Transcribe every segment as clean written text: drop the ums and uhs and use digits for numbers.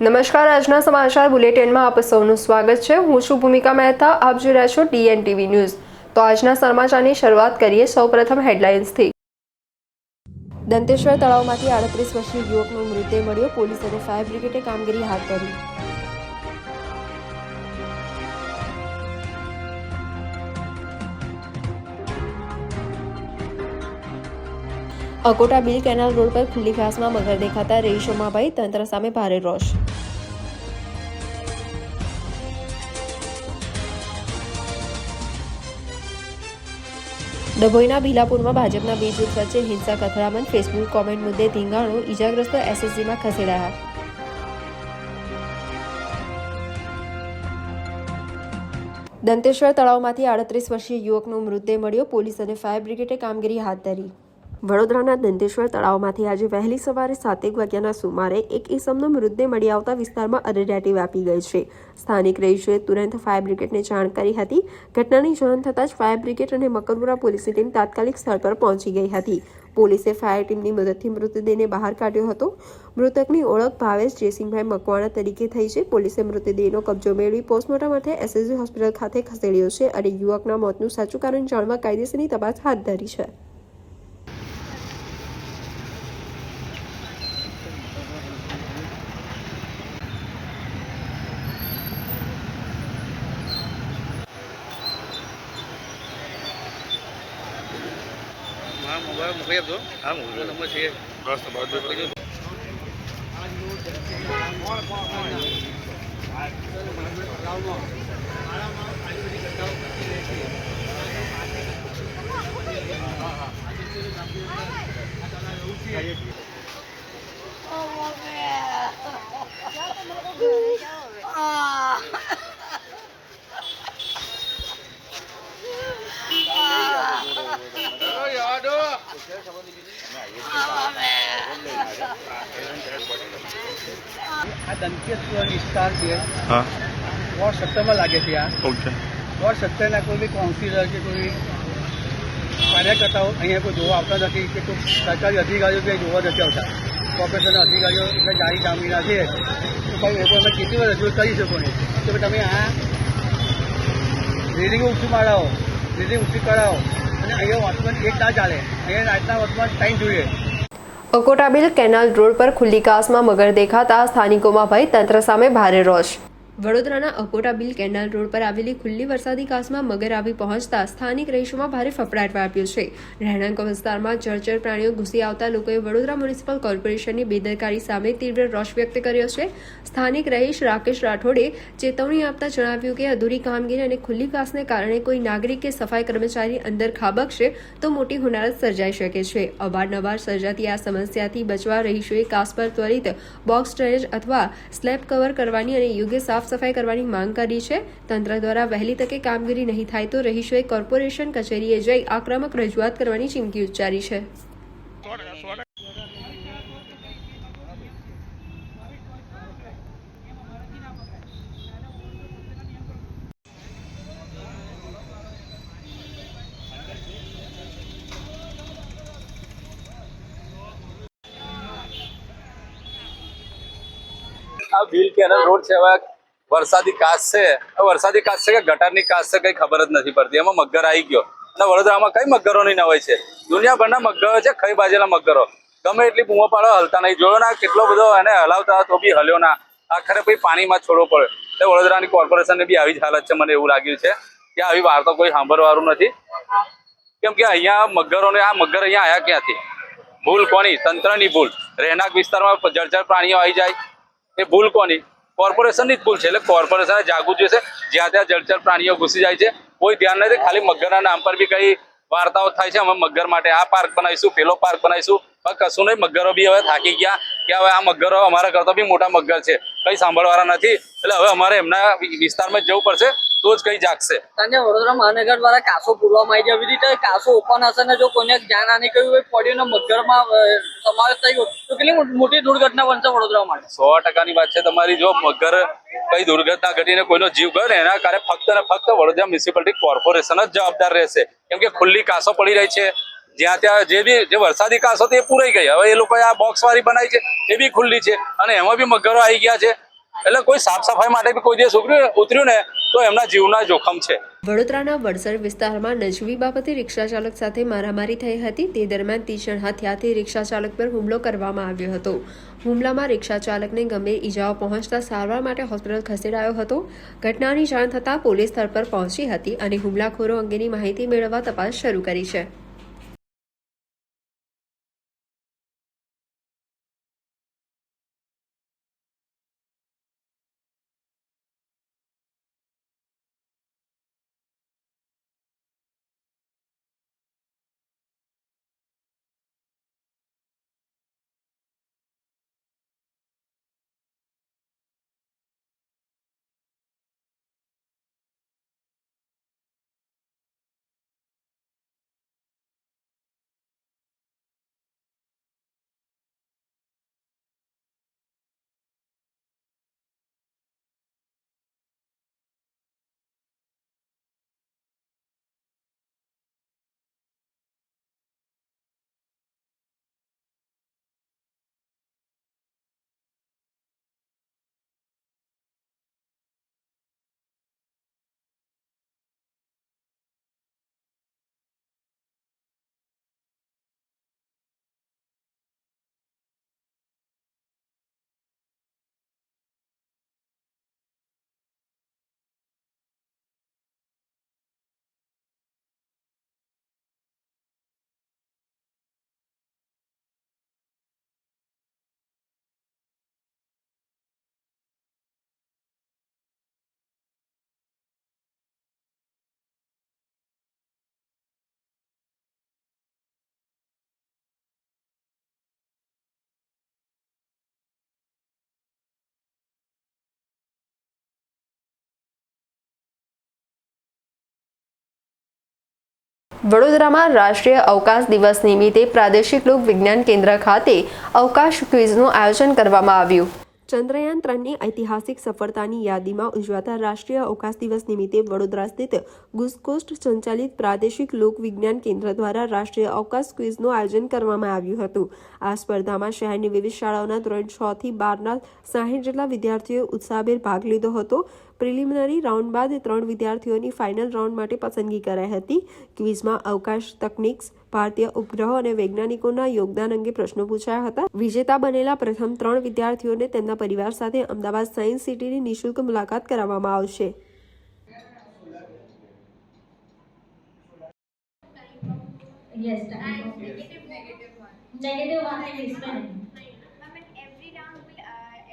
નમસ્કાર, આજના સમાચાર બુલેટિનમાં આપ સૌનું સ્વાગત છે। હું છું ભૂમિકા મહેતા, આપ જોઈ રહ્યા છો DNTV ન્યૂઝ। તો આજના સમાચારની શરૂઆત કરીએ સૌપ્રથમ હેડલાઇન્સથી। દંતેશ્વર તળાવમાંથી 38 વર્ષીય યુવકનો મૃતદેહ મળ્યો, પોલીસ અને ફાયર બ્રિગેડે કામગીરી હાથ ધરી। અકોટા બિલ કેનાલ રોડ પર ખુલ્લી ઘાસમાં મગર દેખાતા રહીશોમાં ભય, તંત્ર સામે ભારે રોષ। ડભોઈના ભીલાપુરમાં ભાજપના બે જૂથ વચ્ચે હિંસક અથડામણ, ફેસબુક કોમેન્ટ મુદ્દે ધીંગાણું, ઈજાગ્રસ્તો SSGમાં ખસેડાયા। દંતેશ્વર તળાવમાંથી 38 વર્ષીય યુવકનો મૃતદેહ મળ્યો, પોલીસ અને ફાયર બ્રિગેડે કામગીરી હાથ ધરી। વડોદરાના દંતેશ્વર તળાવમાંથી આજે વહેલી સવારે 7 વાગ્યાના સુમારે એક ઈસમનો મૃતદેહ મળી આવતા વિસ્તારમાં અરેરાટી વ્યાપી ગઈ છે। સ્થાનિક રહીશોએ તુરંત ફાયર બ્રિગેડને જાણ કરી હતી। ઘટનાની જાણ થતાં જ ફાયર બ્રિગેડ અને મકરપુરા પોલીસની ટીમ તાત્કાલિક સ્થળ પર પહોંચી ગઈ હતી। પોલીસે ફાયર ટીમની મદદથી મૃતદેહને બહાર કાઢ્યો હતો। મૃતકની ઓળખ ભાવેશ જયસિંહભાઈ મકવાણા તરીકે થઈ છે। પોલીસે મૃતદેહનો કબજો મેળવી પોસ્ટમોર્ટમ માટે SSG હોસ્પિટલ ખાતે ખસેડ્યો છે અને યુવકના મોતનું સાચું કારણ જાણવા કાયદેસરની તપાસ હાથ ધરી છે। મોબાઈલ મોકલી આપજો। હા, મોબાઈલ નંબર છે બસ તમારો। આ દંતેશ્વર વિસ્તાર છે, વોર્ડ 17 લાગે છે। આ વોર્ડ 17ના કોઈ બી કાઉન્સિલર કે કોઈ કાર્યકર્તાઓ અહીંયા કોઈ જોવા આવતા નથી કે કોઈ સરકારી અધિકારીઓ બી જોવા નથી આવતા। કોર્પોરેશનના અધિકારીઓ એટલે જારી કામગીરી છે તો ભાઈ એ અમે કેટલી વાર રજૂઆત કરી શકો નહીં કે તમે આ રીડિંગ ઓછી મારાવો, રીડિંગ ઓછી કરાવો અને અહીંયા વોચમેન એક ના ચાલે, અહીંયા રાતના વોચમેન ટાઈમ જોઈએ। અકોટા બિલ કેનાલ રોડ પર ખુલ્લી ઘાસમાં મગર દેખાતા સ્થાનિકોમાં ભય, તંત્ર સામે ભારે રોષ। વડોદરાના અકોટા બિલ કેનાલ રોડ પર આવેલી ખુલ્લી વરસાદી ઘાસમાં મગર આવી પહોંચતા સ્થાનિક રહીશોમાં ભારે ફફડાટ વ્યાપ્યો છે। રહેણાંક વિસ્તારમાં જળચર પ્રાણીઓ ઘૂસી આવતા લોકોએ વડોદરા મ્યુનિસિપલ કોર્પોરેશનની બેદરકારી સામે તીવ્ર રોષ વ્યક્ત કર્યો છે। સ્થાનિક રહીશ રાકેશ રાઠોડે ચેતવણી આપતા જણાવ્યું કે અધૂરી કામગીરી અને ખુલ્લી ઘાસને કારણે કોઈ નાગરિક કે સફાઈ કર્મચારી અંદર ખાબકશે તો મોટી હોનારત સર્જાઈ શકે છે। અવારનવાર સર્જાતી આ સમસ્યાથી બચવા રહીશોએ ઘાસ પર ત્વરિત બોક્સ ડ્રેનેજ અથવા સ્લેબ કવર કરવાની અને યોગ્ય સાફ સફાઈ કરવાની માંગ કરી છે। તંત્ર દ્વારા વહેલી તકે કામગીરી નહીં થાય તો રહીશોએ કોર્પોરેશન કચેરીએ જઈ આક્રમક રજૂઆત કરવાની ચીમકી ઉચ્ચારી છે। આ બિલ કેનાલ રોડ છે, હવે વરસાદી કાચ છે, વરસાદી કાચ છે કે ગટારની કાચ છે કઈ ખબર જ નથી પડતી। એમાં મગર આવી ગયો અને વડોદરામાં કઈ મગરોની નવાઈ છે, દુનિયાભરના મગરો છે, ખાઈ બાજેલા મગરો ગમે એટલી બૂમો પાડો હલતા નહીં। જોયો ના કેટલો બધો એને હલાવતા તો બી હલ્યો ના, આખરે પછી પાણીમાં છોડવો પડે। એટલે વડોદરાની કોર્પોરેશનની બી આવી જ હાલત છે। મને એવું લાગ્યું છે કે આવી વાર્તા કોઈ સાંભળવાનું નથી, કેમ કે અહીંયા મગરોને આ મગર અહીંયા આવ્યા ક્યાંથી? ભૂલ કોની? તંત્રની ભૂલ। રહેણાંક વિસ્તારમાં જળચર પ્રાણીઓ આવી જાય એ ભૂલ કોની? કોર્પોરેશનની જ ભૂલ છે। એટલે કોર્પોરેશને જાગવું જોઈએ। જ્યાં ત્યાં જળચર પ્રાણીઓ ઘૂસી જાય છે, કોઈ ધ્યાન નથી, ખાલી મગરના નામ પર બી કઈ વાર્તાઓ થાય છે। અમે મગર માટે આ પાર્ક બનાવીશું, પેલો પાર્ક બનાવીશું, કશું નહીં। મગરો બી હવે થાકી ગયા કે હવે આ મગરો અમારા કરતા બી મોટા મગર છે, કઈ સાંભળવાના નથી। એટલે હવે અમારે એમના વિસ્તારમાં જવું પડશે તો જ કઈ જાગશે। વડોદરા મહાનગર દ્વારા કાસો પૂરવામાં આવી છે, એવી રીતે કાસો ઓપન હશે ને જો કોઈને ધ્યાન આની કહ્યું પડ્યું ને મગરમાં સમાવેશ થઈ ગયો તો કેટલી મોટી દુર્ઘટના બનશે વડોદરા માટે। 100%ની વાત છે તમારી। જો મગર કઈ દુર્ઘટના ઘટીને કોઈનો જીવ ગયો ને એના કારણે ફક્ત ને ફક્ત વડોદરા મ્યુનિસિપાલિટી કોર્પોરેશન જ જવાબદાર રહેશે, કેમ કે ખુલ્લી કાસો પડી રહી છે। જ્યાં ત્યાં જે વરસાદી કાસો હતી એ પૂરાઈ ગઈ, હવે એ લોકોએ આ બોક્સ વાળી બનાવી છે એ બી ખુલ્લી છે અને એમાં બી મગરો આવી ગયા છે। એટલે કોઈ સાફ સફાઈ માટે બી કોઈ દિવસ ઉતર્યું ને તો એમના જીવના જોખમ છે. વડોદરાના વડસર વિસ્તારમાં નજીવી બાબતે રિક્ષા ચાલક સાથે મારામારી થઈ હતી. તે દરમિયાન તીક્ષ્ણ હથિયારથી રિક્ષા ચાલક પર હુમલો કરવામાં આવ્યો હતો. હુમલામાં રિક્ષા ચાલકને ગંભીર ઈજાઓ પહોંચતા સારવાર માટે હોસ્પિટલ ખસેડાયો હતો. ઘટનાની જાણ થતાં પોલીસ સ્થળ પર પહોંચી હતી અને હુમલાખોરો અંગેની માહિતી મેળવવા તપાસ શરૂ કરી છે. વડોદરામાં રાષ્ટ્રીય અવકાશ દિવસ નિમિત્તે પ્રાદેશિક લોક વિજ્ઞાન કેન્દ્ર ખાતે અવકાશ ક્વિઝનું આયોજન કરવામાં આવ્યું. ચંદ્રયાન 3ની ઐતિહાસિક સફળતાની યાદીમાં ઉજવાતા રાષ્ટ્રીય અવકાશ દિવસ નિમિત્તે વડોદરા સ્થિત ગુજકોસ્ટ સંચાલિત પ્રાદેશિક લોક વિજ્ઞાન કેન્દ્ર દ્વારા રાષ્ટ્રીય અવકાશ ક્વિઝનું આયોજન કરવામાં આવ્યું હતું. આ સ્પર્ધામાં શહેરની વિવિધ શાળાઓના ધોરણ 6 થી 12ના 60 જેટલા વિદ્યાર્થીઓએ ઉત્સાહભેર ભાગ લીધો હતો. પ્રિલિમિનરી રાઉન્ડ બાદ 3 વિદ્યાર્થીઓની ફાઇનલ રાઉન્ડ માટે પસંદગી કરાઈ હતી. ક્વિઝમાં અવકાશ તકનીક્સ, ભારતીય ઉપગ્રહો અને વૈજ્ઞાનિકોના યોગદાન અંગે પ્રશ્નો પૂછાયા હતા. વિજેતા બનેલા પ્રથમ 3 વિદ્યાર્થીઓને તેમના પરિવાર સાથે અમદાવાદ સાયન્સ સિટીની નિઃશુલ્ક મુલાકાત કરાવવામાં આવશે. Yes, and negative one and explain. Ma'am, in every round will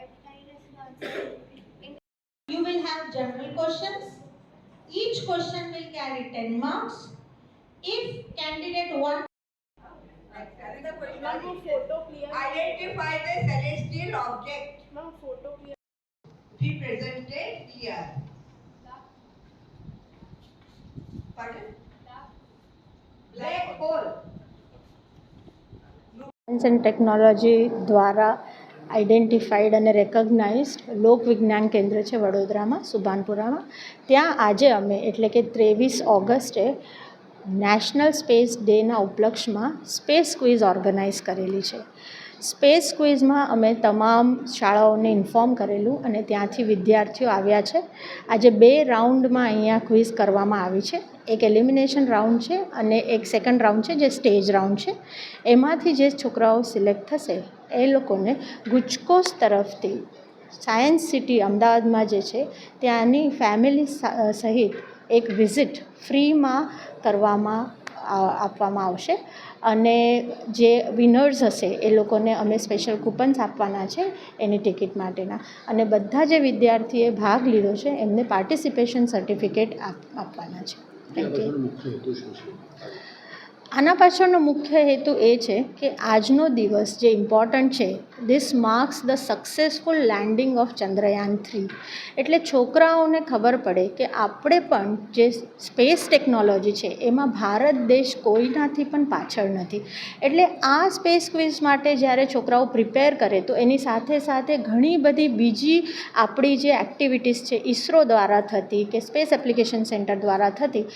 every kind of answer. You will have general questions. Each question will carry 10 marks. If candidate one identify the celestial object. Ma'am, photo clear. Be presented here. Pardon? Black hole. Science and technology દ્વારા identified અને રેકગ્નાઇઝડ લોક વિજ્ઞાન કેન્દ્ર છે વડોદરામાં, સુભાનપુરામાં. ત્યાં આજે અમે એટલે કે 23 ઓગસ્ટે નેશનલ સ્પેસ ડેના ઉપલક્ષમાં સ્પેસ ક્વિઝ ઓર્ગેનાઇઝ કરેલી છે. સ્પેસ ક્વિઝમાં અમે તમામ શાળાઓને ઇન્ફોર્મ કરેલું અને ત્યાંથી વિદ્યાર્થીઓ આવ્યા છે. આજે 2 રાઉન્ડમાં અહીંયા ક્વિઝ કરવામાં આવી છે. એક એલિમિનેશન રાઉન્ડ છે અને એક સેકન્ડ રાઉન્ડ છે જે સ્ટેજ રાઉન્ડ છે. એમાંથી જે છોકરાઓ સિલેક્ટ થશે એ લોકોને ગુજકોસ તરફથી સાયન્સ સિટી અમદાવાદમાં જે છે ત્યાંની ફેમિલી સહિત એક વિઝિટ ફ્રીમાં આપવામાં આવશે અને જે વિનર્સ હશે એ લોકોને અમે સ્પેશિયલ કૂપન્સ આપવાના છે એની ટિકિટ માટેના. અને બધા જે વિદ્યાર્થીએ ભાગ લીધો છે એમને પાર્ટિસિપેશન સર્ટિફિકેટ આપવાના છે. Thank you. આના પાછળનો મુખ્ય હેતુ એ છે કે આજનો દિવસ જે ઇમ્પોર્ટન્ટ છે, this marks the successful landing of Chandrayaan 3. એટલે છોકરાઓને ખબર પડે કે આપણે પણ જે સ્પેસ ટેકનોલોજી છે એમાં ભારત દેશ કોઈનાથી પણ પાછળ નથી. એટલે આ સ્પેસ ક્વિઝ માટે જ્યારે છોકરાઓ પ્રિપેર કરે તો એની સાથે સાથે ઘણી બધી બીજી આપણી જે એક્ટિવિટીઝ છે ઇસરો દ્વારા થતી કે સ્પેસ એપ્લિકેશન સેન્ટર દ્વારા થતી,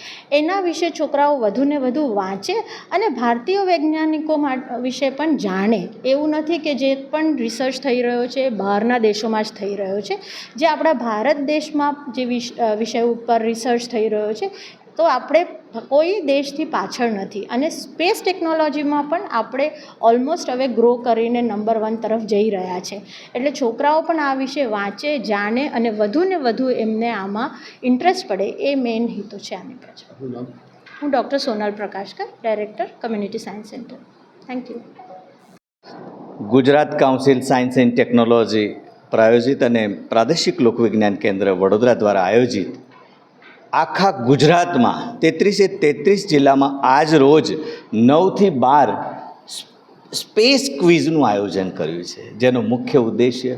એના વિશે છોકરાઓ વધુને વધુ વાંચે અને ભારતીય વૈજ્ઞાનિકો વિશે પણ જાણે. એવું નથી કે જે પણ રિસર્ચ થઈ રહ્યો છે બહારના દેશોમાં જ થઈ રહ્યો છે. જે આપણા ભારત દેશમાં જે વિષય ઉપર રિસર્ચ થઈ રહ્યો છે તો આપણે કોઈ દેશથી પાછળ નથી અને સ્પેસ ટેકનોલોજીમાં પણ આપણે ઓલમોસ્ટ હવે ગ્રો કરીને નંબર 1 તરફ જઈ રહ્યા છે. એટલે છોકરાઓ પણ આ વિશે વાંચે, જાણે અને વધુ એમને આમાં ઇન્ટરેસ્ટ પડે એ મેઇન હેતુ છે આની પાછળ. હું doctor Sonal Prakashkar, director community science centre. Thank you. Gujarat council science and technology પ્રાયોજિત અને પ્રાદેશિક લોકવિજ્ઞાન કેન્દ્ર વડોદરા દ્વારા આયોજિત આખા ગુજરાતમાં 33 જિલ્લામાં આજ રોજ 9 થી 12 સ્પેસ ક્વિઝનું આયોજન કર્યું છે, જેનો મુખ્ય ઉદ્દેશ્ય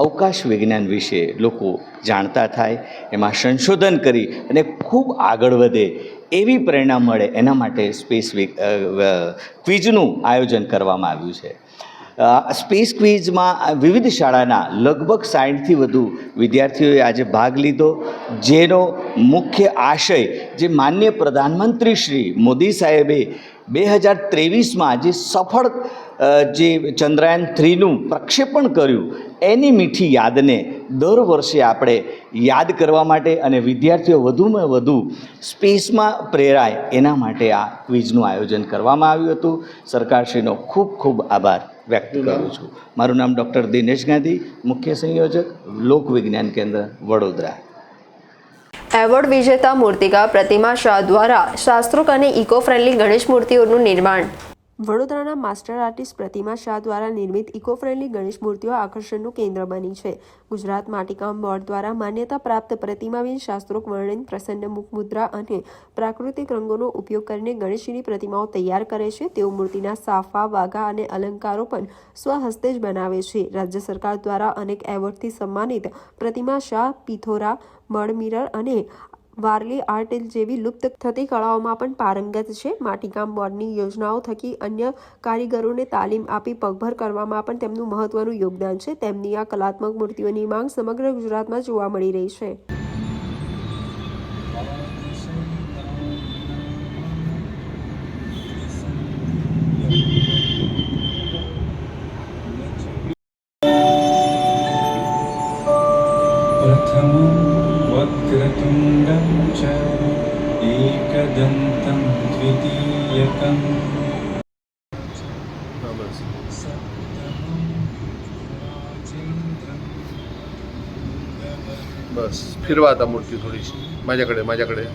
અવકાશ વિજ્ઞાન વિશે લોકો જાણતા થાય, એમાં સંશોધન કરી અને ખૂબ આગળ વધે એવી પ્રેરણા મળે એના માટે સ્પેસ ક્વિઝનું આયોજન કરવામાં આવ્યું છે. સ્પેસ ક્વિઝમાં વિવિધ શાળાના લગભગ 60થી વધુ વિદ્યાર્થીઓએ આજે ભાગ લીધો, જેનો મુખ્ય આશય જે માનનીય પ્રધાનમંત્રી શ્રી મોદી સાહેબે 2023માં જે સફળ જે ચંદ્રયાન 3નું પ્રક્ષેપણ કર્યું એની મીઠી યાદને દર વર્ષે આપણે યાદ કરવા માટે અને વિદ્યાર્થીઓ વધુમાં વધુ સ્પેસમાં પ્રેરાય એના માટે આ ક્વિઝનું આયોજન કરવામાં આવ્યું હતું. સરકારશ્રીનો ખૂબ ખૂબ આભાર વ્યક્ત કરું છું. મારું નામ ડૉક્ટર દિનેશ ગાંધી, મુખ્ય સંયોજક, લોક વિજ્ઞાન કેન્દ્ર, વડોદરા. એવોર્ડ વિજેતા મૂર્તિકાર પ્રતિમા શાહ દ્વારા શાસ્ત્રોક્ત અને ઇકો ફ્રેન્ડલી ગણેશ મૂર્તિઓનું નિર્માણ. વડોદરાના માસ્ટર આર્ટિસ્ટ પ્રતિમા શાહ દ્વારા નિર્મિત ઇકો ફ્રેન્ડલી ગણેશ મૂર્તિઓ આકર્ષણનું કેન્દ્ર બની છે. ગુજરાત માટીકામ બોર્ડ દ્વારા માન્યતા પ્રાપ્ત પ્રતિમાબેન શાસ્ત્રોક્ત વર્ણન, પ્રસન્ન મુખ મુદ્રા અને પ્રાકૃતિક રંગોનો ઉપયોગ કરીને ગણેશજીની પ્રતિમાઓ તૈયાર કરે છે. તેઓ મૂર્તિના સાફા, વાઘા અને અલંકારો પણ સ્વહસ્તે જ બનાવે છે. રાજ્ય સરકાર દ્વારા અનેક એવોર્ડથી સન્માનિત પ્રતિમા શાહ પિથોરા, મડ મિરર અને વારલી આર્ટ જેવી લુપ્ત થતી કળાઓમાં પણ પારંગત છે. માટીકામ બોર્ડની યોજનાઓ થકી અન્ય કારીગરોને તાલીમ આપી પગભર કરવામાં પણ તેમનું મહત્વનું યોગદાન છે. તેમની આ કલાત્મક મૂર્તિઓની માંગ સમગ્ર ગુજરાતમાં જોવા મળી રહી છે. वक्रतुण्डं च एकदन्तं द्वितीयकम् बस फिरवा आता मूर्ती थोडीशी माझ्याकडे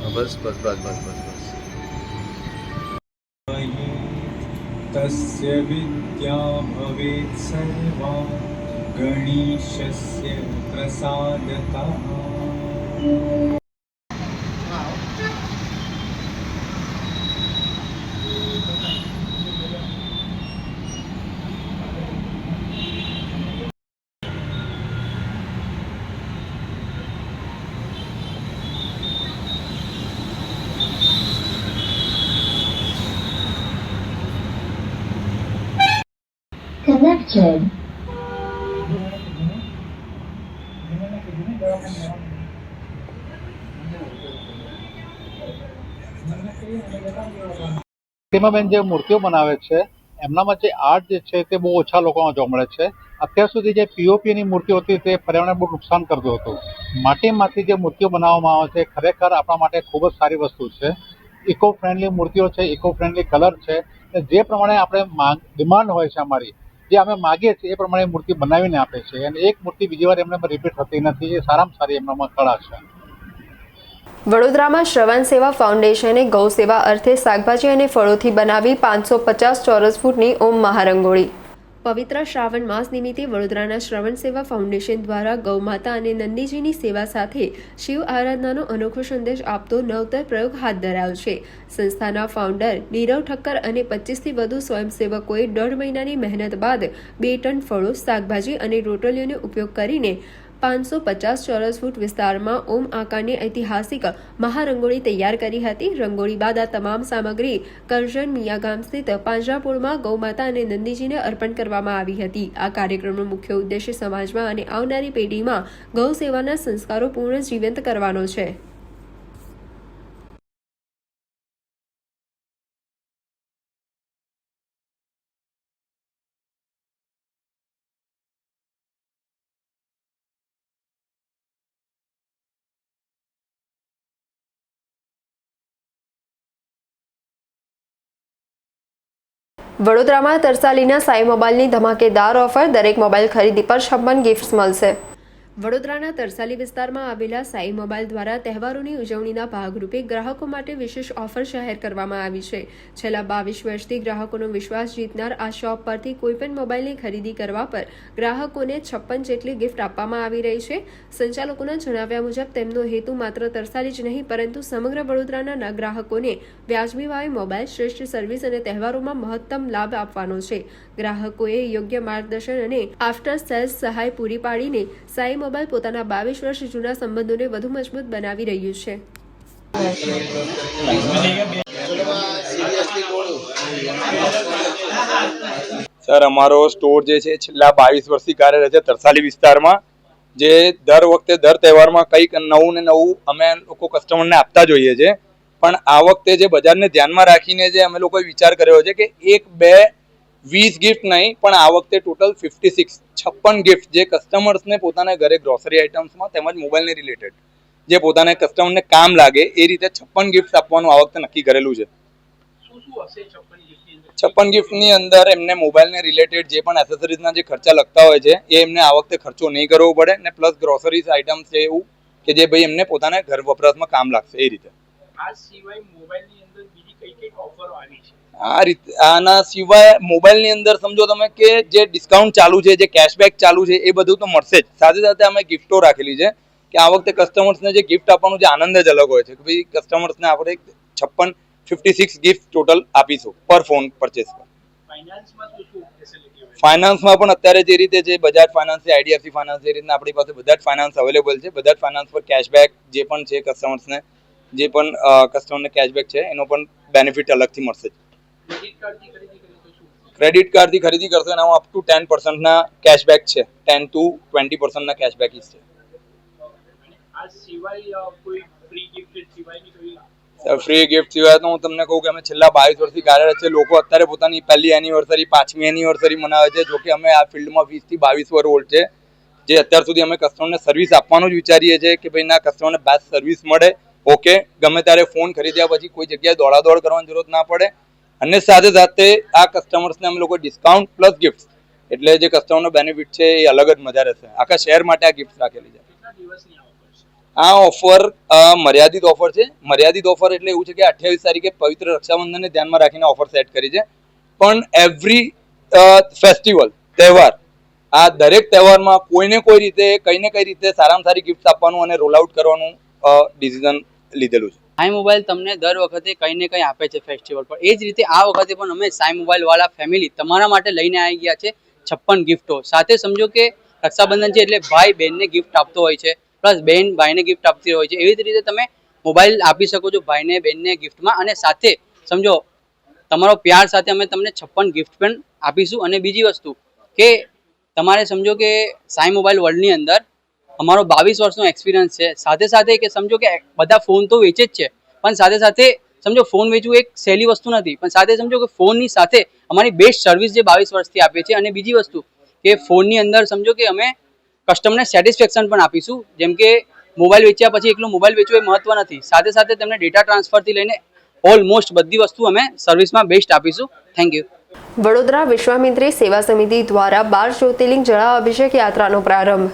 हां, बस बस बस बस बस बस. तस्य विद्या भवेत् सर्वा गणेशस्य प्रसादतः. Connected. તેમાં જે મૂર્તિઓ બનાવે છે એમનામાં જે આર્ટ જે છે તે બહુ ઓછા લોકોમાં જોવા મળે છે. અત્યાર સુધી જે પીઓપીની મૂર્તિઓ હતી તે પર્યાવરણને બહુ નુકસાન કરતું હતું. માટીમાંથી જે મૂર્તિઓ બનાવવામાં આવે છે ખરેખર આપણા માટે ખૂબ જ સારી વસ્તુ છે. ઇકો ફ્રેન્ડલી મૂર્તિઓ છે, ઇકો ફ્રેન્ડલી કલર છે. જે પ્રમાણે આપણે ડિમાન્ડ હોય છે અમારી, જે અમે માગીએ છીએ એ પ્રમાણે મૂર્તિ બનાવીને આપે છે અને એક મૂર્તિ બીજી વાર એમને રિપીટ થતી નથી. એ સારામાં સારી એમનામાં કળા છે. વડોદરામાં શ્રવણ સેવા ફાઉન્ડેશને ગૌ સેવા અર્થે શાકભાજી અને ફળોથી બનાવી 550 ચોરસ ફૂટની ઓમ મહારંગોળી. પવિત્ર શ્રાવણ માસ નિમિત્તે વડોદરાના શ્રવણ સેવા ફાઉન્ડેશન દ્વારા ગૌમાતા અને નંદીજીની સેવા સાથે શિવ આરાધનાનો અનોખો સંદેશ આપતો નવતર પ્રયોગ હાથ ધરાયો છે. સંસ્થાના ફાઉન્ડર નીરવ ઠક્કર અને 25થી વધુ સ્વયંસેવકોએ 1.5 મહિનાની મહેનત બાદ 2 ટન ફળો, શાકભાજી અને રોટલીઓનો ઉપયોગ કરીને 550 ચોરસ ફૂટ વિસ્તારમાં ઓમ આકારની ઐતિહાસિક મહારંગોળી તૈયાર કરી હતી. રંગોળી બાદ આ તમામ સામગ્રી કરજણ મિયા ગામ સ્થિત પાંજરાપોળમાં ગૌમાતા અને નંદીજીને અર્પણ કરવામાં આવી હતી. આ કાર્યક્રમનો મુખ્ય ઉદ્દેશ્ય સમાજમાં અને આવનારી પેઢીમાં ગૌ સેવાના સંસ્કારો પૂર્ણ જીવંત કરવાનો છે. વડોદરામાં તરસાલીના સાઈ મોબાઈલની ધમાકેદાર ઓફર, દરેક મોબાઈલ ખરીદી પર 56 ગિફ્ટ્સ મળશે. વડોદરાના તરસાલી વિસ્તારમાં આવેલા સાઈ મોબાઈલ દ્વારા તહેવારોની ઉજવણીના ભાગરૂપે ગ્રાહકો માટે વિશેષ ઓફર જાહેર કરવામાં આવી છે. છેલ્લા 22 વર્ષથી ગ્રાહકોનો વિશ્વાસ જીતનાર આ શોપ પરથી કોઈપણ મોબાઈલની ખરીદી કરવા પર ગ્રાહકોને 56 જેટલી ગિફ્ટ આપવામાં આવી રહી છે. સંચાલકોના જણાવ્યા મુજબ તેમનો હેતુ માત્ર તરસાલી જ નહીં પરંતુ સમગ્ર વડોદરાના ગ્રાહકોને વ્યાજબી ભાવે મોબાઈલ, શ્રેષ્ઠ સર્વિસ અને તહેવારોમાં મહત્તમ લાભ આપવાનો છે. ગ્રાહકોએ યોગ્ય માર્ગદર્શન અને આફ્ટર સેલ્સ સહાય પૂરી પાડીને સાઈ મોબાઈલ પોતાના 22 વર્ષ જૂના સંબંધોને વધુ મજબૂત બનાવી રહ્યું છે. સર, અમારો સ્ટોર જે છે છેલ્લા 22 વર્ષથી કાર્યરત છે તરસાલી વિસ્તારમાં, જે દર વખતે દર તહેવારમાં કંઈક નવું ને નવું અમે લોકો કસ્ટમરને આપતા જોઈએ છે. પણ આ વખતે જે બજારને ધ્યાનમાં રાખીને જે અમે લોકોએ વિચાર કર્યો છે કે 1, 2, 20 ગિફ્ટ નહીં પણ આ વખતે ટોટલ 56 ગિફ્ટ જે કસ્ટમર્સને પોતાના ઘરે ગ્રોસરી આઇટમ્સમાં તેમજ મોબાઈલને રિલેટેડ જે પોતાના કસ્ટમરને કામ લાગે એ રીતે 56 ગિફ્ટ આપવાનું આ વખતે નક્કી કરેલું છે. 56 ગિફ્ટની અંદર એમને મોબાઈલને રિલેટેડ જે પણ એસેસરીઝના જે ખર્ચા લગતા હોય છે એ એમને આ વખતે ખર્ચો નહીં કરવો પડે ને પ્લસ ગ્રોસરીઝ આઇટમ્સ છે એવું કે જે ભાઈ એમને પોતાના ઘર વપરાશમાં કામ લાગશે એ રીતે. આ સિવાય મોબાઈલની અંદર બીજી કઈ ઓફરો આવી છે? આ રીતે આના સિવાય મોબાઈલની અંદર સમજો તમે કે જે ડિસ્કાઉન્ટ ચાલુ છે, જે કેશબેક ચાલુ છે એ બધું તો મળશે જ. સાથે સાથે અમે ગિફ્ટો રાખેલી છે કે આ વખતે કસ્ટમર્સને જે ગિફ્ટ આપવાનું જે આનંદ જ અલગ હોય છે કે ભાઈ કસ્ટમર્સને આપણે 56 ગિફ્ટ ટોટલ આપીશું પર ફોન પરચેસ પર. ફાઇનાન્સમાં પણ અત્યારે જે રીતે છે બજાજ ફાઇનાન્સ છે, IDFC ફાઇનાન્સ, જે રીતના આપણી પાસે બધા જ ફાઇનાન્સ અવેલેબલ છે. બધા જ ફાઇનાન્સ પર કેશબેક જે પણ છે કસ્ટમર્સને જે પણ કસ્ટમરને કેશબેક છે એનો પણ બેનિફિટ અલગથી મળશે. ક્રેડિટ કાર્ડથી ખરીદી કરશો એના અપ ટુ 10% કેશબેક છે. 10 to 20% કેશબેક છે. આ સિવાય કોઈ ફ્રી ગિફ્ટ સિવાયની કોઈ ફ્રી ગિફ્ટ સિવાય તો હું તમને કહું કે અમે છેલ્લા 22 વર્ષથી કાર્યરત છે. લોકો અત્યારે પોતાની પહેલી એનિવર્સરી, 5મી એનિવર્સરી મનાવે છે. જોકે અમે આ ફિલ્ડમાં 20 થી 22 વર્ષ ઓલ્ડ છે. જે અત્યાર સુધી અમે કસ્ટમરને સર્વિસ આપવાનું જ વિચારીએ છીએ કે ભાઈ ના કસ્ટમરને બેસ્ટ સર્વિસ મળે. ઓકે, ગમે ત્યારે ફોન ખરીદ્યા પછી કોઈ જગ્યાએ દોડાદોડ કરવાની જરૂરત ના પડે. અને સાથે સાથે આ કસ્ટમર્સને અમે લોકો ડિસ્કાઉન્ટ પ્લસ ગિફ્ટ એટલે જે કસ્ટમરનો બેનિફિટ છે એ અલગ જ મજા રહેશે. આખા શહેર માટે આ ગિફ્ટ રાખેલી છે. આ ઓફર મર્યાદિત ઓફર છે. મર્યાદિત ઓફર એટલે એવું છે કે 28 તારીખે પવિત્ર રક્ષાબંધનને ધ્યાનમાં રાખીને ઓફર સેટ કરી છે. પણ એવરી ફેસ્ટિવલ, તહેવાર, આ દરેક તહેવારમાં કોઈને કોઈ રીતે કઈ ને કઈ રીતે સારામાં સારી ગિફ્ટ આપવાનું અને રોલ આઉટ કરવાનું ડિસિઝન લીધેલું છે. સાઈ મોબાઈલ તમને દર વખતે કંઈ ને કંઈ આપે છે ફેસ્ટિવલ પર. એ જ રીતે આ વખતે પણ અમે સાઈ મોબાઈલ વાળા ફેમિલી તમારા માટે લઈને આવી ગયા છે 56 ગિફ્ટો. સાથે સમજો કે રક્ષાબંધન છે એટલે ભાઈ બહેનને ગિફ્ટ આપતો હોય છે, પ્લસ બહેન ભાઈને ગિફ્ટ આપતી હોય છે. એવી જ રીતે તમે મોબાઈલ આપી શકો છો ભાઈને બહેનને ગિફ્ટમાં. અને સાથે સમજો તમારો પ્યાર સાથે અમે તમને 56 ગિફ્ટ પણ આપીશું. અને બીજી વસ્તુ કે તમારે સમજો કે સાઈ મોબાઈલ વર્લ્ડની અંદર અમારો 22 વર્ષનો એક્સપિરિયન્સ છે. સાથે સાથે કે સમજો કે બધા ફોન તો વેચે જ છે પણ સાથે સાથે સમજો ફોન વેચવું એક સહેલી વસ્તુ નથી. પણ સાથે સમજો કે ફોનની સાથે અમારી બેસ્ટ સર્વિસ જે 22 વર્ષથી આપીએ છીએ. અને બીજી વસ્તુ કે ફોનની અંદર સમજો કે અમે કસ્ટમરને સેટિસ્ફેક્શન પણ આપીશું. જેમ કે મોબાઈલ વેચ્યા પછી એકલો મોબાઈલ વેચવો એ મહત્વ નથી. સાથે સાથે તેમને ડેટા ટ્રાન્સફરથી લઈને ઓલમોસ્ટ બધી વસ્તુ અમે સર્વિસમાં બેસ્ટ આપીશું. Thank you. વડોદરા વિશ્વામિત્રી સેવા સમિતિ દ્વારા 12 જ્યોતિર્લિંગ જળાભિષેક યાત્રાનો પ્રારંભ.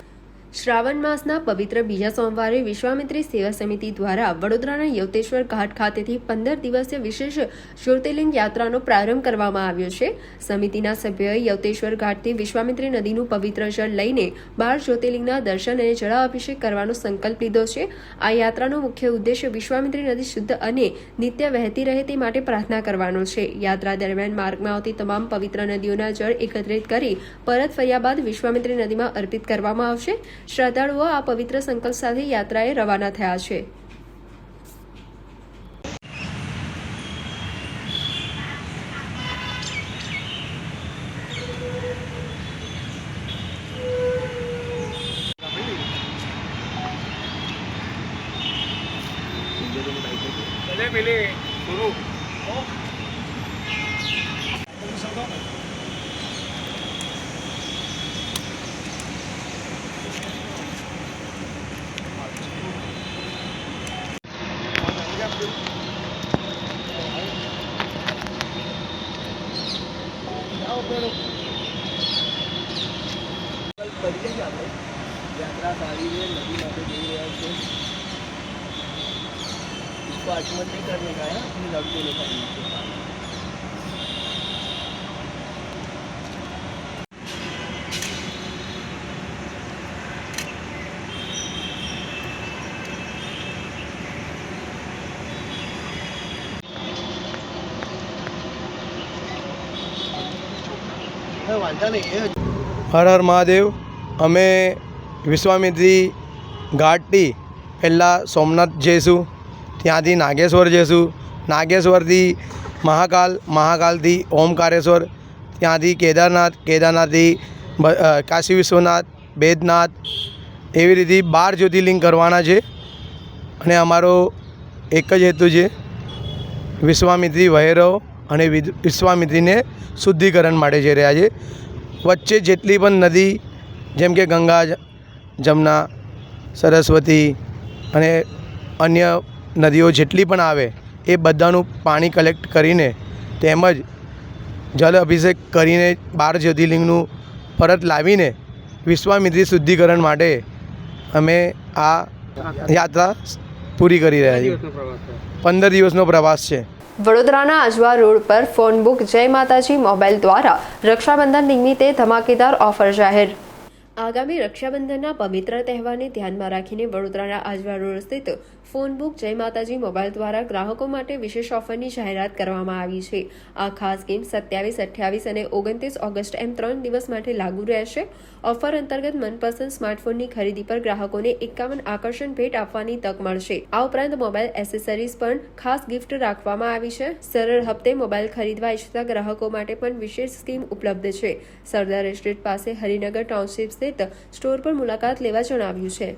શ્રાવણ માસના પવિત્ર બીજા સોમવારે વિશ્વામિત્રી સેવા સમિતિ દ્વારા વડોદરાના યવતેશ્વર ઘાટ ખાતેથી 15 દિવસીય વિશેષ જ્યોતિર્લિંગ યાત્રાનો પ્રારંભ કરવામાં આવ્યો છે. સમિતિના સભ્યોએ યવતેશ્વર ઘાટથી વિશ્વામિત્રી નદીનું પવિત્ર જળ લઈને 12 જ્યોતિર્લિંગના દર્શન અને જળાભિષેક કરવાનો સંકલ્પ લીધો છે. આ યાત્રાનો મુખ્ય ઉદ્દેશ્ય વિશ્વામિત્રી નદી શુદ્ધ અને નિત્ય વહેતી રહે તે માટે પ્રાર્થના કરવાનો છે. યાત્રા દરમિયાન માર્ગમાં આવતી તમામ પવિત્ર નદીઓના જળ એકત્રિત કરી પરત ફર્યા બાદ વિશ્વામિત્રી નદીમાં અર્પિત કરવામાં આવશે. શ્રદ્ધાળુઓ આ પવિત્ર સંકલ્પ સાથે યાત્રાએ રવાના થયા છે. યાત્રા સારી છે, નદી માટે જઈ રહ્યા છે. इसको आचमन नहीं करने का है, अपनी लड़के लेकर नीचे. વાંધો નહીં. હર હર મહાદેવ. અમે વિશ્વામિત્રી ઘાટથી પહેલાં સોમનાથ જઈશું, ત્યાંથી નાગેશ્વર જઈશું, નાગેશ્વરથી મહાકાલ, મહાકાલથી ઓમકારેશ્વર, ત્યાંથી કેદારનાથ, કેદારનાથથી કાશી વિશ્વનાથ, બેદનાથ, એવી રીતે 12 જ્યોતિર્લિંગ કરવાના છે. અને અમારો એક જ હેતુ છે વિશ્વામિત્રી ભૈરવ અને વિશ્વામિત્રીને શુદ્ધિકરણ માટે જઈ રહ્યા છે. વચ્ચે જેટલી પણ નદી જેમ કે ગંગા, જમના, સરસ્વતી અને અન્ય નદીઓ જેટલી પણ આવે એ બધાનું પાણી કલેક્ટ કરીને તેમજ જલ અભિષેક કરીને 12 જ્યોતિર્લિંગનું પરત લાવીને વિશ્વામિત્રી શુદ્ધિકરણ માટે અમે આ યાત્રા પૂરી કરી રહ્યા છીએ. 15 દિવસનો પ્રવાસ છે. વડોદરાના આજવા રોડ પર ફોન બુક જય માતાજી મોબાઈલ દ્વારા રક્ષાબંધન નિમિત્તે ધમાકેદાર ઓફર જાહેર. આગામી રક્ષાબંધનના પવિત્ર તહેવારને ધ્યાનમાં રાખીને વડોદરાના આજવા રોડ સ્થિત ફોન બુક જય માતાજી મોબાઈલ દ્વારા ગ્રાહકો માટે વિશેષ ઓફરની જાહેરાત કરવામાં આવી છે. આ ખાસ સ્કીમ 27, 28 અને 29 ઓગસ્ટ એમ 3 દિવસ માટે લાગુ રહેશે. ઓફર અંતર્ગત મનપસંદ સ્માર્ટફોનની ખરીદી પર ગ્રાહકોને 51 આકર્ષણ ભેટ આપવાની તક મળશે. આ ઉપરાંત મોબાઈલ એસેસરીઝ પણ ખાસ ગિફ્ટ રાખવામાં આવી છે. સરળ હપ્તે મોબાઈલ ખરીદવા ઈચ્છતા ગ્રાહકો માટે પણ વિશેષ સ્કીમ ઉપલબ્ધ છે. સરદાર એસ્ટેટ પાસે હરિનગર ટાઉનશીપ સ્થિત સ્ટોર પર મુલાકાત લેવા જણાવ્યું છે.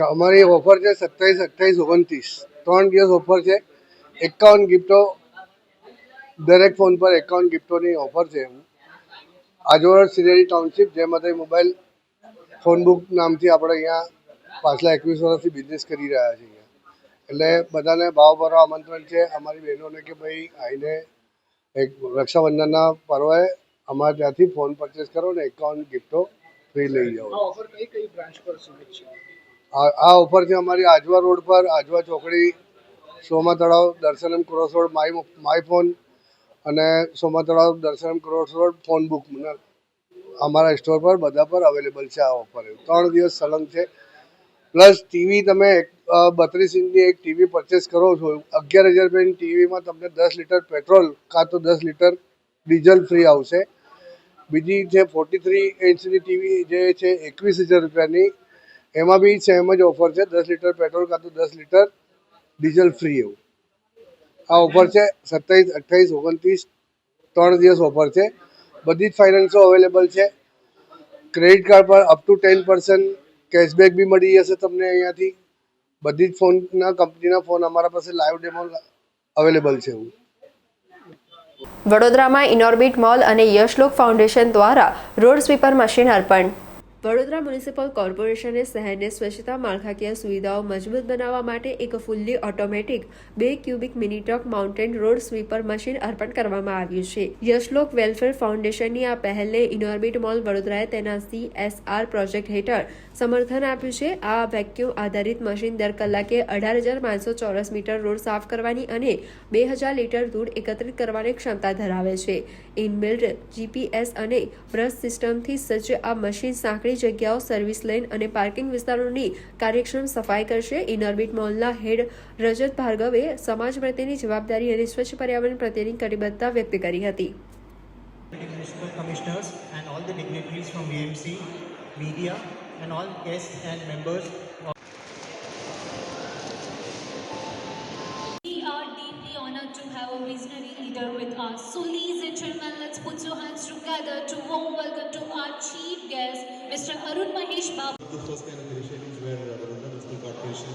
અમારી ઓફર છે 27, 28, 29 3 દિવસ ઓફર છે. 51 ગિફ્ટો, દરેક ફોન પર 51 ગિફ્ટોની ઓફર છે. આજવા સિનેરી ટાઉનશીપ જય માતાજી મોબાઈલ ફોન બુક નામથી આપણે અહીંયા પાછલા 21 વર્ષથી બિઝનેસ કરી રહ્યા છીએ. એટલે બધાને ભાવભરા આમંત્રણ છે અમારી બહેનોને કે ભાઈ આવીને એક રક્ષાબંધનના પર્વે અમારે ત્યાંથી ફોન પરચેસ કરો ને 51 ગિફ્ટો ફ્રી લઈ જાઓ. આ ઓફર છે અમારી આજવા રોડ પર, આજવા ચોકડી, સોમા તળાવ, દર્શનમ ક્રોસ રોડ, માય ફોન અને સોમા તળાવ, દર્શનમ ક્રોસ રોડ ફોન બુક અમારા સ્ટોર પર બધા પર અવેલેબલ છે. આ ઓફર 3 દિવસ સળંગ છે. પ્લસ ટીવી તમે 32 ઇંચની એક ટીવી પરચેસ કરો છો 11,000 રૂપિયાની ટીવીમાં તમને 10 લીટર પેટ્રોલ કાં તો 10 લીટર ડીઝલ ફ્રી આવશે. બીજી છે 43 ઇંચની ટીવી જે છે 21,000 રૂપિયાની, એમાં બી સેમ જ ઓફર છે 10 લીટર પેટ્રોલ કાં તો 10 લીટર ડીઝલ ફ્રી. એવું આ ઓફર છે 27, 28, 29 3 દિવસ ઓફર છે. બધી જ ફાઇનાન્સો અવેલેબલ છે. ક્રેડિટ કાર્ડ પર અપ ટુ 10% કેશબેક બી મળી જશે તમને અહીંયાથી. બધી જ ફોનના કંપનીના ફોન અમારા પાસે લાઈવ ડેમો અવેલેબલ છે. વડોદરામાં ઇનોર્બિટ મોલ અને યશલોક ફાઉન્ડેશન દ્વારા રોડ સ્વીપર મશીન અર્પણ. વડોદરા મ્યુનિસિપલ કોર્પોરેશને શહેરને સ્વચ્છતા માળખાકીય સુવિધાઓ મજબૂત બનાવવા માટે એક fully automatic 2 cubic mini truck mountain road sweeper machine અર્પણ કરવામાં આવ્યું છે. યશલોક વેલફેર ફાઉન્ડેશનની આ પહેલને ઇનોર્બિટ મોલ વડોદરાએ તેના CSR પ્રોજેક્ટ હેઠળ સમર્થન આપ્યું છે. આ વેક્યુમ આધારિત મશીન દર કલાકે 18,500 ચોરસ મીટર રોડ સાફ કરવાની અને 2,000 લીટર દૂધ એકત્રિત કરવાની ક્ષમતા ધરાવે છે. ઇનબિલ્ટ GPS અને બ્રશ સિસ્ટમથી સજ્જ આ મશીન સાંકડી જગ્યાઓ, સર્વિસ લેન અને પાર્કિંગ વિસ્તારોની કાર્યક્ષમ સફાઈ કરશે. ઇનોર્બિટ મોલના હેડ રજત ભાર્ગવે સમાજ પ્રત્યેની જવાબદારી અને સ્વચ્છ પર્યાવરણ પ્રત્યેની કટિબદ્ધતા વ્યક્ત કરી હતી. Municipal commissioners and all the dignitaries from VMC, media and all guests and members. We are deeply honored to have a visionary leader with us. So ladies and gentlemen, let's put your hands together to warm welcome to our chief guest, Mr. Arun Mahesh Babu. The first kind of initiatives where Vadodara Municipal Corporation,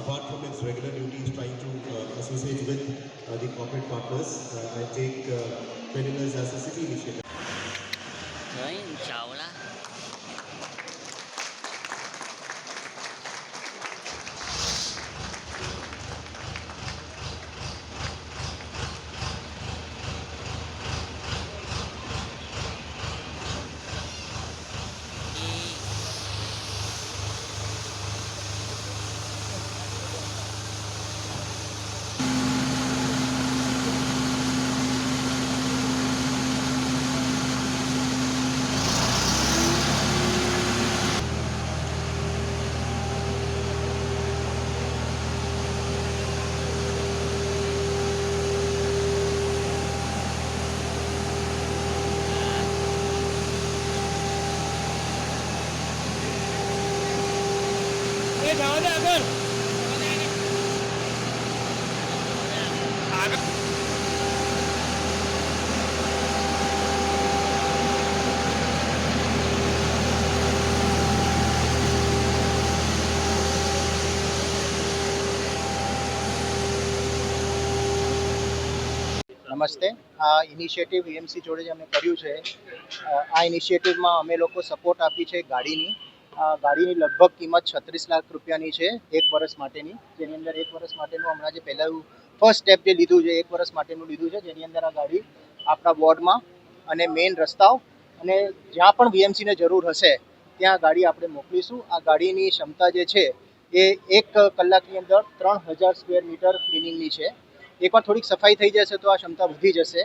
apart from its regular duties, trying to associate with the corporate partners, I take cleanliness as a city initiative. નમસ્તે. આ initiative VMC જોડે જે અમે કર્યું છે, આ ઇનિશિયેટિવમાં અમે લોકો સપોર્ટ આપી છે ગાડીની. ગાડીની લગભગ કિંમત 36 લાખ રૂપિયાની છે 1 વર્ષ માટેની, જેની અંદર 1 વર્ષ માટેનું હમણાં જે પહેલાં ફર્સ્ટ સ્ટેપ જે લીધું છે 1 વર્ષ માટેનું લીધું છે, જેની અંદર આ ગાડી આપણા વોર્ડમાં અને મેઇન રસ્તાઓ અને જ્યાં પણ VMCને જરૂર હશે ત્યાં ગાડી આપણે મોકલીશું. આ ગાડીની ક્ષમતા જે છે એ 1 કલાકની અંદર 3000 સ્ક્વેર મીટર ક્લિનિંગની છે. એકવાર થોડીક સફાઈ થઈ જશે તો આ ક્ષમતા વધી જશે.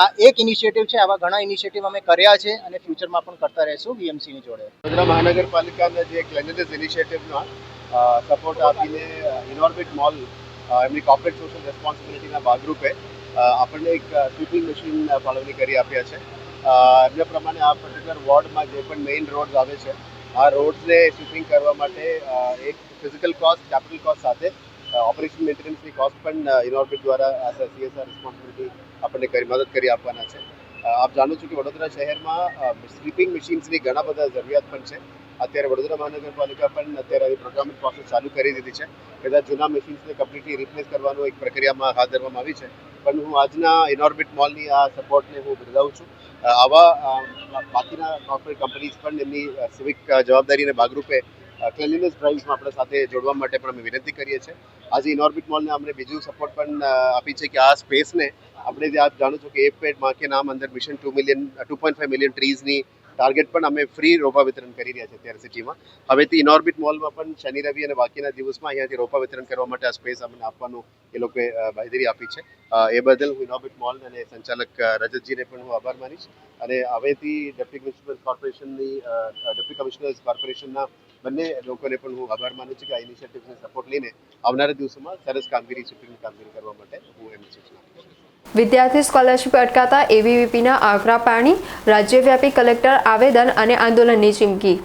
આ એક ઇનિશિયેટિવ છે. આવા ઘણા ઇનિશિયેટિવ અમે કર્યા છે અને ફ્યુચરમાં પણ કરતા રહેશું VMCની જોડે. વડોદરા મહાનગરપાલિકાના જે ક્લેનલીનેસ ઇનિશિયેટિવમાં સપોર્ટ આપીને ઇનોર્બિટ મોલ એમની કોર્પોરેટ સોશિયલ રેસ્પોન્સિબિલિટીના ભાગરૂપે આપણને એક સ્વીપિંગ મશીન ફાળવણી કરી આપ્યા છે. એમને પ્રમાણે આ પર્ટિક્યુલર વોર્ડમાં જે પણ મેઇન રોડ્સ આવે છે આ રોડ્સને સ્વીપિંગ કરવા માટે એક ફિઝિકલ કોસ્ટ, કેપિટલ કોસ્ટ સાથે ઓપરેશન મેન્ટેનન્સની કોસ્ટ પણ ઇનોર્બિટ દ્વારા CSR રિસ્પોન્સિબિલિટી આપણને મદદ કરી આપવાના છે. આપ જાણો છો કે વડોદરા શહેરમાં સ્વીપિંગ મશીન્સની ઘણા બધા જરૂરિયાત પણ છે. અત્યારે વડોદરા મહાનગરપાલિકા પણ અત્યારે પ્રોક્યોરમેન્ટ પ્રોસેસ ચાલુ કરી દીધી છે. બધા જૂના મશીન્સને કમ્પ્લીટલી રિપ્લેસ કરવાનું એક પ્રક્રિયામાં હાથ ધરવામાં આવી છે. પણ હું આજના ઇનોર્બિટ મોલની આ સપોર્ટને હું બિરદાવું છું. આવા બાકીના કોર્પોરેટ કંપનીઝ પણ એમની સિવિક જવાબદારીને ભાગરૂપે ક્લેનલીનેસ ડ્રાઇવ્સમાં આપણા સાથે જોડવા માટે પણ અમે વિનંતી કરીએ છીએ. આજે ઇનોર્બિટ મોલને અમને બીજું સપોર્ટ પણ આપી છે કે આ સ્પેસને આપણે જે આપ જાણો છો કે એક પેડ માં કે નામ અંદર મિશન 2.5 મિલિયન ટ્રીઝની ટાર્ગેટ પણ અમે ફ્રી રોપા વિતરણ કરી રહ્યા છીએ અત્યારે સિટીમાં. હવેથી ઇનોર્બિટ મોલમાં પણ શનિ રવિ અને બાકીના દિવસમાં અહીંયાથી રોપા વિતરણ કરવા માટે આ સ્પેસ અમને આપવાનું એ લોકોએ બાંહેધરી આપી છે. એ બદલ હું ઇનોર્બિટ મોલ અને સંચાલક રજતજીને પણ હું આભાર માનીશ. અને હવેથી ડેપ્યુટી મ્યુનિસિપલ કોર્પોરેશનની ડેપ્યુટી કમિશનર્સ કોર્પોરેશનના બંને લોકોને પણ હું આભાર માનું છું કે આ ઇનિશિયેટિવને સપોર્ટ લઈને આવનારા દિવસોમાં સરસ કામગીરી કરવા માટે હું એમને સૂચના આપીશ. વિદ્યાર્થી સ્કોલરશીપ અટકાતા ABVPના આકરા પાણી, રાજ્યવ્યાપી કલેક્ટર આવેદન અને આંદોલનની ચીમકી.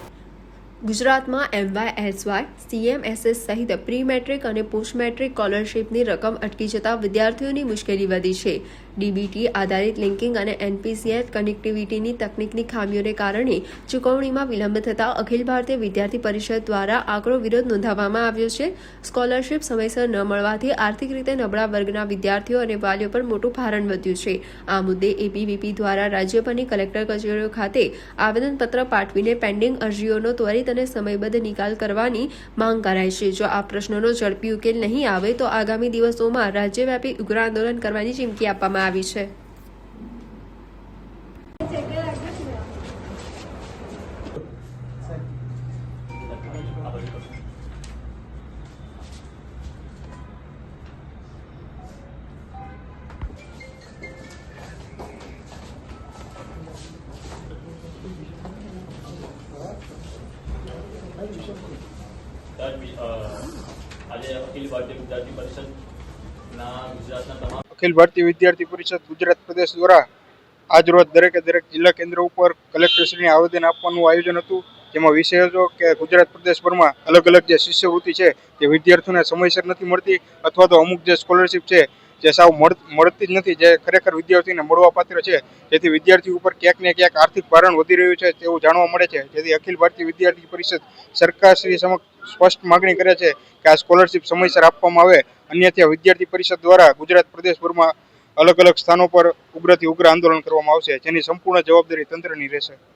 ગુજરાતમાં MYSY, CMSS સહિત પ્રી મેટ્રિક અને પોસ્ટ મેટ્રિક સ્કોલરશીપની રકમ અટકી જતા વિદ્યાર્થીઓની મુશ્કેલી વધી છે. ડીબીટી આધારિત લિંકિંગ અને એનપીસીએફ કનેક્ટિવિટીની તકનિકની ખામીઓને કારણે ચૂકવણીમાં વિલંબ થતાં અખિલ ભારતીય વિદ્યાર્થી પરિષદ દ્વારા આકરો વિરોધ નોંધાવવામાં આવ્યો છે. સ્કોલરશીપ સમયસર ન મળવાથી આર્થિક રીતે નબળા વર્ગના વિદ્યાર્થીઓ અને વાલીઓ પર મોટું ભારણ વધ્યું છે. આ મુદ્દે એબીવીપી દ્વારા રાજ્યભરની કલેક્ટર કચેરીઓ ખાતે આવેદનપત્ર પાઠવીને પેન્ડિંગ અરજીઓનો ત્વરિત અને સમયબદ્ધ નિકાલ કરવાની માંગ કરાઈ છે. જો આ પ્રશ્નનો ઝડપી ઉકેલ નહીં આવે તો આગામી દિવસોમાં રાજ્યવ્યાપી ઉગ્ર આંદોલન કરવાની ચીમકી આપવામાં આવી છે. અખિલ ભારતીય વિદ્યાર્થી પરિષદ ગુજરાત પ્રદેશ દ્વારા આજરોજ દરેક જિલ્લા કેન્દ્ર ઉપર કલેક્ટરશ્રીને આવેદન આપવાનું આયોજન હતું. જેમાં વિષય હતો કે ગુજરાત પ્રદેશભરમાં અલગ અલગ જે શિષ્યવૃત્તિ છે તે વિદ્યાર્થીઓને સમયસર નથી મળતી, અથવા તો અમુક જે સ્કોલરશીપ છે જે સાવ મળતી જ નથી, જે ખરેખર વિદ્યાર્થીને મળવાપાત્ર છે. જેથી વિદ્યાર્થી ઉપર ક્યાંક ને ક્યાંક આર્થિક ભારણ વધી રહ્યું છે તેવું જાણવા મળે છે. જેથી અખિલ ભારતીય વિદ્યાર્થી પરિષદ સરકારશ્રી સમક્ષ સ્પષ્ટ માગણી કરે છે કે આ સ્કોલરશીપ સમયસર આપવામાં આવે, અન્યથા વિદ્યાર્થી પરિષદ દ્વારા ગુજરાત પ્રદેશભરમાં અલગ અલગ સ્થાનો પર ઉગ્રથી ઉગ્ર આંદોલન કરવામાં આવશે, જેની સંપૂર્ણ જવાબદારી તંત્રની રહેશે.